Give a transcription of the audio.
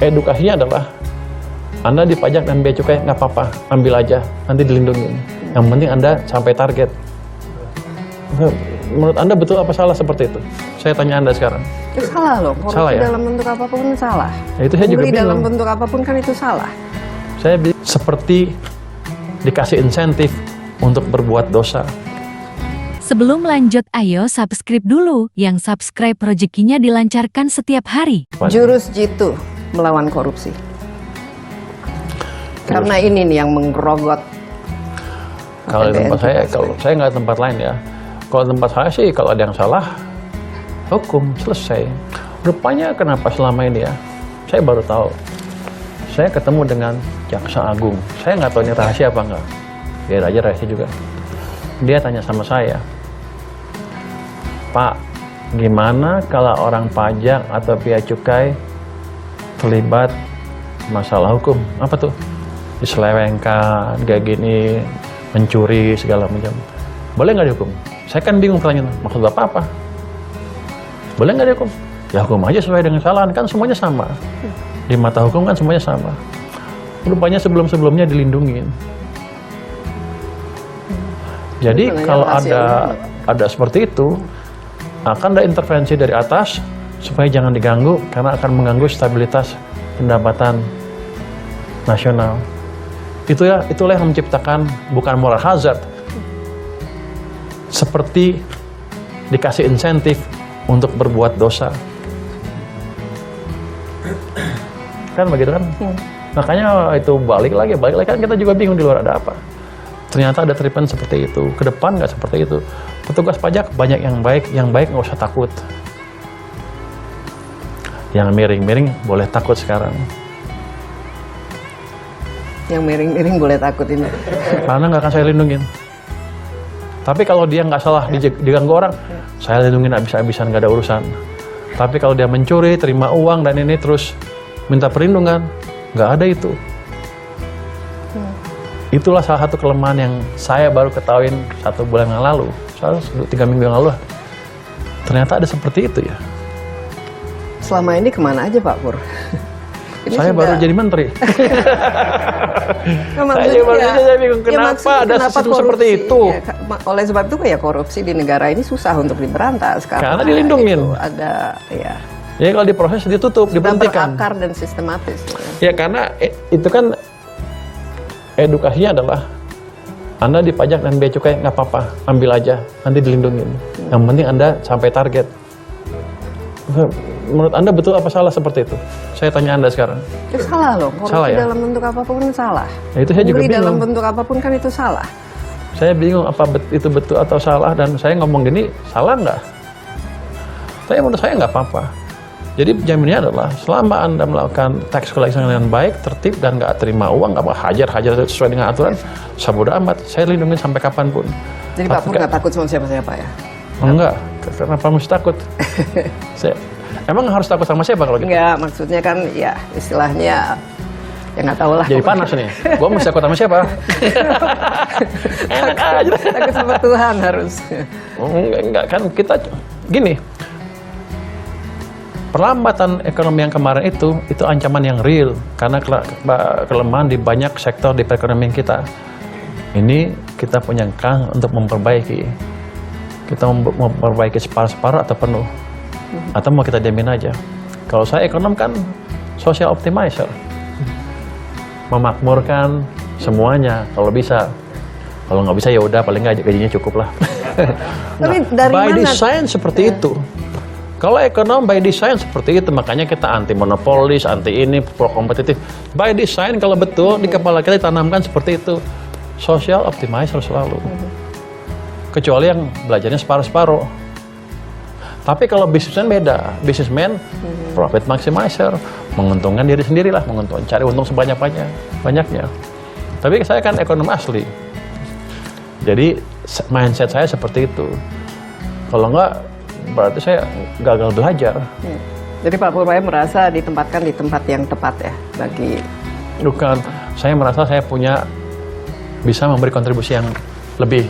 edukasinya adalah Anda dipajak dan bea cukai nggak apa-apa, ambil aja, nanti dilindungi. Yang penting Anda sampai target. Menurut Anda betul apa salah seperti itu? Saya tanya Anda sekarang. Itu salah loh, korupsi Salah ya? dalam bentuk apapun salah. Ya, itu saya juga Membeli dalam bingung. bentuk apapun kan itu salah. Saya seperti dikasih insentif untuk berbuat dosa. Sebelum lanjut, ayo subscribe dulu. Yang subscribe rezekinya dilancarkan setiap hari. Jurus jitu melawan korupsi. Karena ini nih yang menggerogot. Kalau di tempat saya, kalau saya nggak tempat lain ya. Kalau tempat saya sih, kalau ada yang salah, hukum selesai. Rupanya kenapa selama ini ya? Saya baru tahu. Saya ketemu dengan Jaksa Agung. Saya nggak tahu ini rahasia apa nggak. Biar aja rahasia juga. Dia tanya sama saya, Pak, gimana kalau orang pajak atau bea cukai terlibat masalah hukum? Apa tuh? Diselewengkan, kayak gini, mencuri, segala macam. Boleh nggak dihukum? Saya kan bingung pertanyaan, maksud Bapak apa? Boleh nggak dihukum? Ya hukum aja sesuai dengan kesalahan, kan semuanya sama. Di mata hukum kan semuanya sama. Rupanya sebelum-sebelumnya dilindungin. Jadi kalau ada seperti itu, akan ada intervensi dari atas supaya jangan diganggu karena akan mengganggu stabilitas pendapatan nasional. Itulah yang menciptakan bukan moral hazard, seperti dikasih insentif untuk berbuat dosa. Kan begitu kan? Makanya itu balik lagi kan kita juga bingung di luar ada apa. Ternyata ada treatment seperti itu. Ke depan nggak seperti itu. Petugas pajak banyak yang baik nggak usah takut. Yang miring-miring boleh takut sekarang. Yang miring-miring boleh takut ini. Karena nggak akan saya lindungin. Tapi kalau dia nggak salah diganggu orang, saya lindungin habis-habisan, nggak ada urusan. Tapi kalau dia mencuri, terima uang dan ini terus minta perlindungan, nggak ada itu. Itulah salah satu kelemahan yang saya baru ketahuin 1 bulan yang lalu, 3 minggu yang lalu. Ternyata ada seperti itu ya. Selama ini kemana aja Pak Pur? Ini saya baru jadi menteri. Saya bingung kenapa ada sistem seperti itu. Ya, oleh sebab itu ya korupsi di negara ini susah untuk diberantas karena dilindungin. Ada ya. Ya kalau diproses ditutup, diberhentikan. Berakar dan sistematis. Ya karena itu kan edukasinya adalah Anda dipajak dan bea cukai nggak apa-apa, ambil aja, nanti dilindungin. Yang penting Anda sampai target. Menurut Anda betul apa salah seperti itu? Saya tanya Anda sekarang. Itu salah loh, korupsi salah ya? dalam bentuk apapun salah. Ya, itu saya juga bingung. Dalam bentuk apapun kan itu salah. Saya bingung apa itu betul atau salah, dan saya ngomong gini, salah nggak? Tapi menurut saya nggak apa-apa. Jadi jaminannya adalah selama Anda melakukan tax collection dengan baik, tertib, dan nggak terima uang, nggak hajar sesuai dengan aturan, sabodo amat, saya lindungi sampai kapanpun. Jadi Pak Pur nggak takut sama siapa-siapa ya? Enggak, kenapa mesti takut? Emang harus takut sama siapa kalau gitu? Enggak, maksudnya kan ya istilahnya ya nggak tahu lah. Jadi panas nih, gua mesti takut sama siapa? Enak aja. Takut sama Tuhan harus. Enggak kan kita gini. Perlambatan ekonomi yang kemarin itu ancaman yang real karena kelemahan di banyak sektor di perekonomian kita. Ini kita punya kans untuk memperbaiki. Kita memperbaiki separuh-separuh atau penuh. Atau mau kita diamin aja. Kalau saya ekonom kan social optimizer. Memakmurkan semuanya kalau bisa. Kalau nggak bisa ya udah paling nggak gajinya cukup lah. Tapi dari by mana? design seperti itu. Kalau ekonom by design seperti itu, makanya kita anti monopolis, anti ini, pro kompetitif. By design kalau betul di kepala kita ditanamkan seperti itu, social optimizer selalu. Kecuali yang belajarnya separuh-separuh. Tapi kalau bisnismen beda, bisnismen profit maximizer, menguntungkan diri sendirilah, cari untung banyaknya. Tapi saya kan ekonom asli, jadi mindset saya seperti itu. Kalau enggak, berarti saya gagal belajar. Jadi Pak Purwaya merasa ditempatkan di tempat yang tepat ya bagi. Bukan, saya merasa saya bisa memberi kontribusi yang lebih.